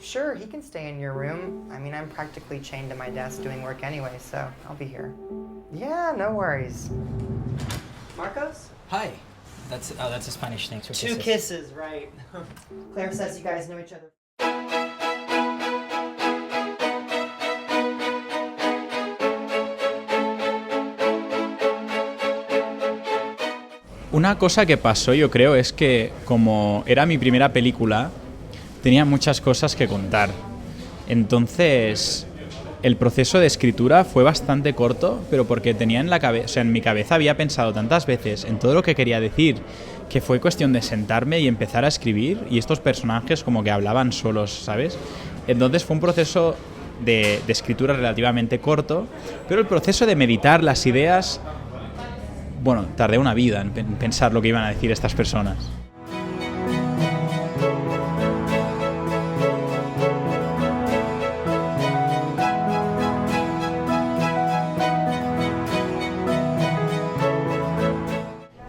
sure, he can stay in your room. I mean, I'm practically chained to my desk doing work anyway, so I'll be here. Yeah, no worries. Marcos? Hi. That's a Spanish thing. Two kisses, right. Claire says you guys know each other. Una cosa que pasó, yo creo, es que como era mi primera película, tenía muchas cosas que contar. Entonces, el proceso de escritura fue bastante corto, pero porque tenía en la cabeza, o sea, en mi cabeza había pensado tantas veces en todo lo que quería decir, que fue cuestión de sentarme y empezar a escribir, y estos personajes como que hablaban solos, ¿sabes? Entonces fue un proceso de escritura relativamente corto, pero el proceso de meditar las ideas, bueno, tardé una vida en pensar lo que iban a decir estas personas.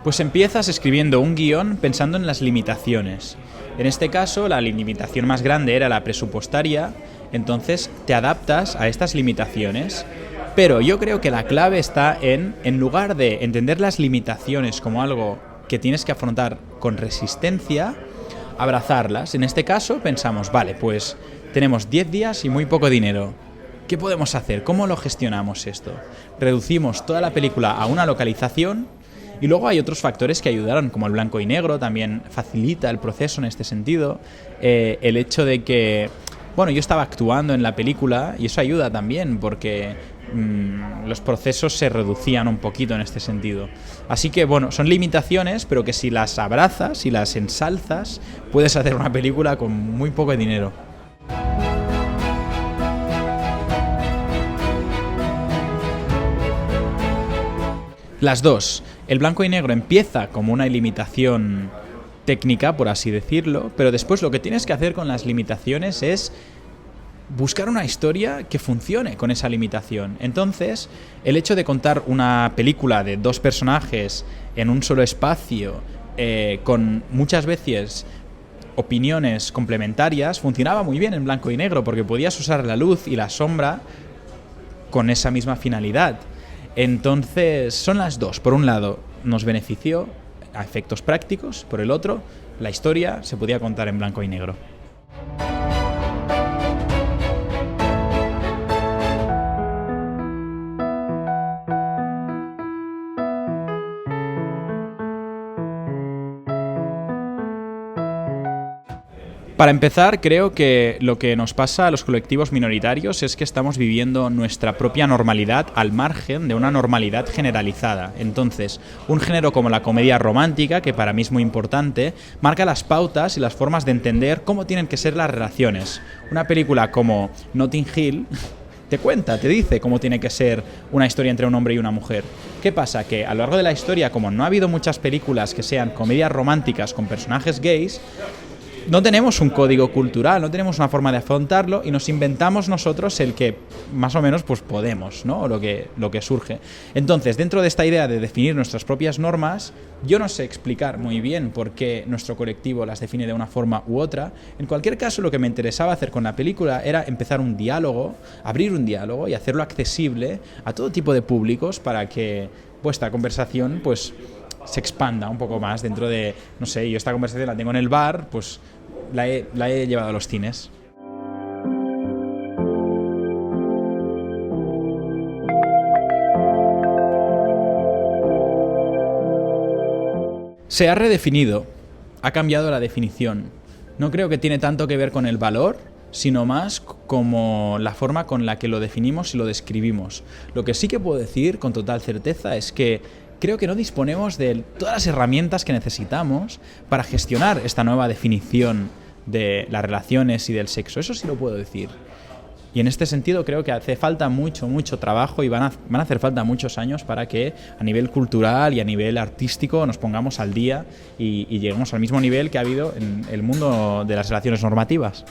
Pues empiezas escribiendo un guión pensando en las limitaciones. En este caso, la limitación más grande era la presupuestaria, entonces te adaptas a estas limitaciones. Pero yo creo que la clave está en lugar de entender las limitaciones como algo que tienes que afrontar con resistencia, abrazarlas. En este caso pensamos, vale, pues tenemos 10 días y muy poco dinero. ¿Qué podemos hacer? ¿Cómo lo gestionamos esto? Reducimos toda la película a una localización. Y luego hay otros factores que ayudaron, como el blanco y negro, también facilita el proceso en este sentido. El hecho de que, bueno, yo estaba actuando en la película y eso ayuda también porque los procesos se reducían un poquito en este sentido. Así que, bueno, son limitaciones, pero que si las abrazas, si las ensalzas, puedes hacer una película con muy poco dinero. Las dos. El blanco y negro empieza como una limitación técnica, por así decirlo, pero después lo que tienes que hacer con las limitaciones es buscar una historia que funcione con esa limitación. Entonces, el hecho de contar una película de dos personajes en un solo espacio, con muchas veces opiniones complementarias, funcionaba muy bien en blanco y negro, porque podías usar la luz y la sombra con esa misma finalidad. Entonces, son las dos. Por un lado, nos benefició a efectos prácticos. Por el otro, la historia se podía contar en blanco y negro. Para empezar, creo que lo que nos pasa a los colectivos minoritarios es que estamos viviendo nuestra propia normalidad al margen de una normalidad generalizada. Entonces, un género como la comedia romántica, que para mí es muy importante, marca las pautas y las formas de entender cómo tienen que ser las relaciones. Una película como Notting Hill te dice cómo tiene que ser una historia entre un hombre y una mujer. ¿Qué pasa? Que a lo largo de la historia, como no ha habido muchas películas que sean comedias románticas con personajes gays, no tenemos un código cultural, no tenemos una forma de afrontarlo y nos inventamos nosotros el que más o menos pues podemos, ¿no? Lo que surge. Entonces, dentro de esta idea de definir nuestras propias normas, yo no sé explicar muy bien por qué nuestro colectivo las define de una forma u otra. En cualquier caso, lo que me interesaba hacer con la película era empezar un diálogo, abrir un diálogo y hacerlo accesible a todo tipo de públicos para que vuestra conversación pues se expanda un poco más dentro de, no sé, yo esta conversación la tengo en el bar, pues la he llevado a los cines. Se ha redefinido, ha cambiado la definición. No creo que tiene tanto que ver con el valor, sino más como la forma con la que lo definimos y lo describimos. Lo que sí que puedo decir con total certeza es que creo que no disponemos de todas las herramientas que necesitamos para gestionar esta nueva definición de las relaciones y del sexo. Eso sí lo puedo decir. Y en este sentido creo que hace falta mucho trabajo y van a hacer falta muchos años para que a nivel cultural y a nivel artístico nos pongamos al día y lleguemos al mismo nivel que ha habido en el mundo de las relaciones normativas.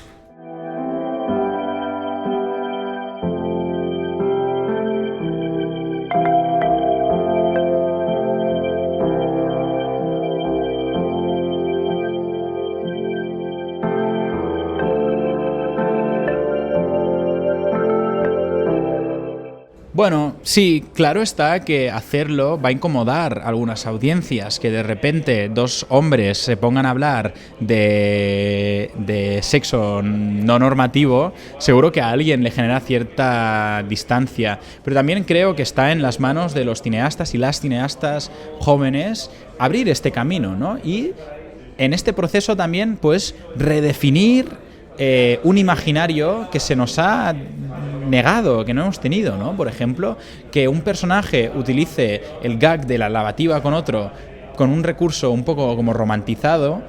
Bueno, sí, claro está que hacerlo va a incomodar a algunas audiencias, que de repente dos hombres se pongan a hablar de sexo no normativo, seguro que a alguien le genera cierta distancia, pero también creo que está en las manos de los cineastas y las cineastas jóvenes abrir este camino, ¿no? Y en este proceso también, pues, redefinir un imaginario que se nos ha negado, que no hemos tenido, ¿no? Por ejemplo, que un personaje utilice el gag de la lavativa con otro con un recurso un poco como romantizado.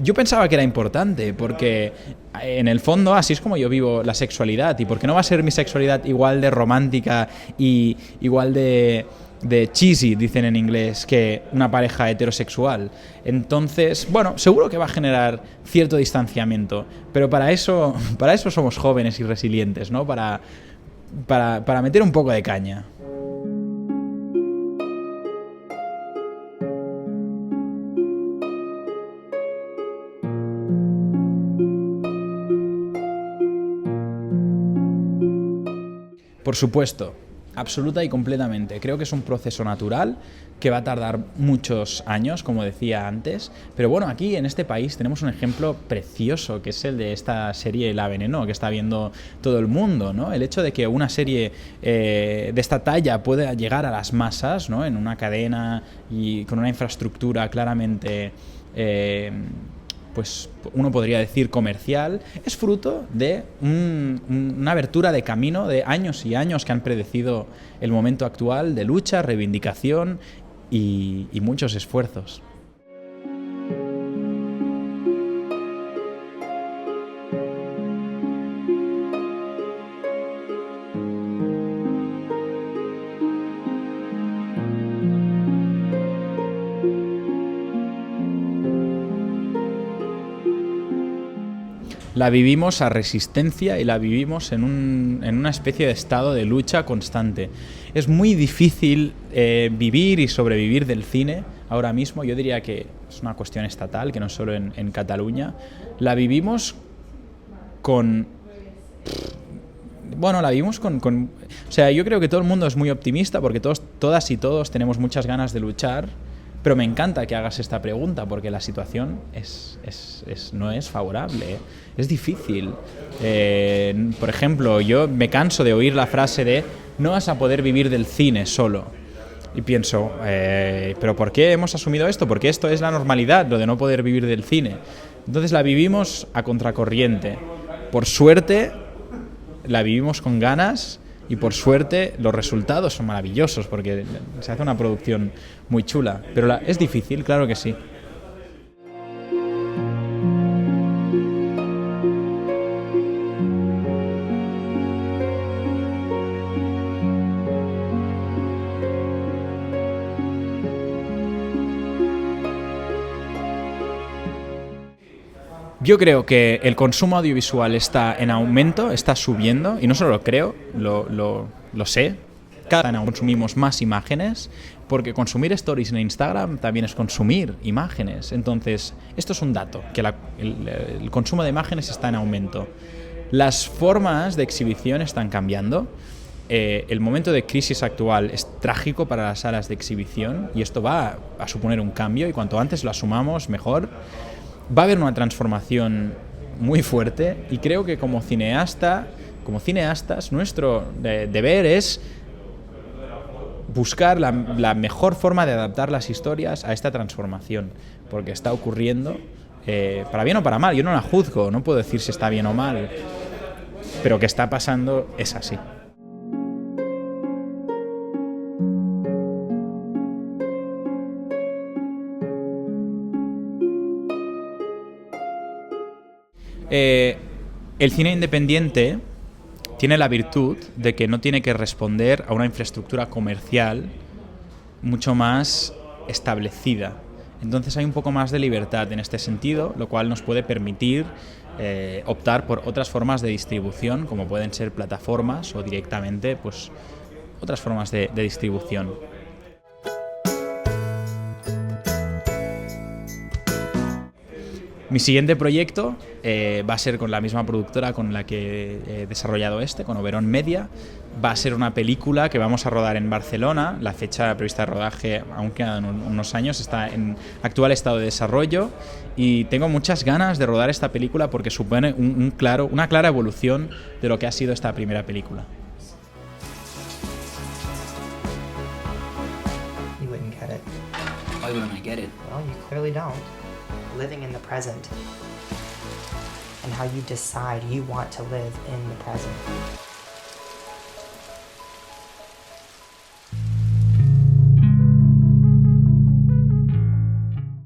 Yo pensaba que era importante, porque en el fondo así es como yo vivo la sexualidad. ¿Y por qué no va a ser mi sexualidad igual de romántica y igual de cheesy, dicen en inglés, que una pareja heterosexual? Entonces, bueno, seguro que va a generar cierto distanciamiento, pero para eso somos jóvenes y resilientes, ¿no? Para meter un poco de caña. Por supuesto, absoluta y completamente. Creo que es un proceso natural que va a tardar muchos años, como decía antes. Pero bueno, aquí en este país tenemos un ejemplo precioso, que es el de esta serie La Veneno, que está viendo todo el mundo, ¿no? El hecho de que una serie de esta talla pueda llegar a las masas, ¿no? En una cadena y con una infraestructura claramente pues uno podría decir comercial, es fruto de una abertura de camino de años y años que han predecido el momento actual de lucha, reivindicación y muchos esfuerzos. La vivimos a resistencia y la vivimos en una especie de estado de lucha constante. Es muy difícil vivir y sobrevivir del cine ahora mismo. Yo diría que es una cuestión estatal, que no solo en Cataluña. La vivimos con... Bueno, la vivimos con... O sea, yo creo que todo el mundo es muy optimista porque todas y todos tenemos muchas ganas de luchar. Pero me encanta que hagas esta pregunta porque la situación no es favorable, es difícil. Por ejemplo, yo me canso de oír la frase de no vas a poder vivir del cine solo. Y pienso, ¿pero por qué hemos asumido esto? Porque esto es la normalidad, lo de no poder vivir del cine. Entonces la vivimos a contracorriente. Por suerte, la vivimos con ganas. Y por suerte los resultados son maravillosos porque se hace una producción muy chula. Pero es difícil, claro que sí. Yo creo que el consumo audiovisual está en aumento, está subiendo, y no solo lo creo, lo sé. Cada vez consumimos más imágenes, porque consumir stories en Instagram también es consumir imágenes. Entonces, esto es un dato, que el consumo de imágenes está en aumento. Las formas de exhibición están cambiando. El momento de crisis actual es trágico para las salas de exhibición, y esto va a suponer un cambio, y cuanto antes lo asumamos, mejor. Va a haber una transformación muy fuerte y creo que como cineastas, nuestro deber es buscar la mejor forma de adaptar las historias a esta transformación, porque está ocurriendo, para bien o para mal. Yo no la juzgo, no puedo decir si está bien o mal, pero que está pasando es así. El cine independiente tiene la virtud de que no tiene que responder a una infraestructura comercial mucho más establecida. Entonces hay un poco más de libertad en este sentido, lo cual nos puede permitir optar por otras formas de distribución, como pueden ser plataformas o directamente pues, otras formas de distribución. Mi siguiente proyecto va a ser con la misma productora con la que he desarrollado con Oberón Media. va a ser una película que vamos a rodar en Barcelona. La fecha prevista de rodaje aún quedan unos años, está en actual estado de desarrollo y tengo muchas ganas de rodar esta película porque supone una clara evolución de lo que ha sido esta primera película. You wouldn't get it. Why wouldn't I get it? Well, you clearly don't. Living in the present and how you decide you want to live in the present.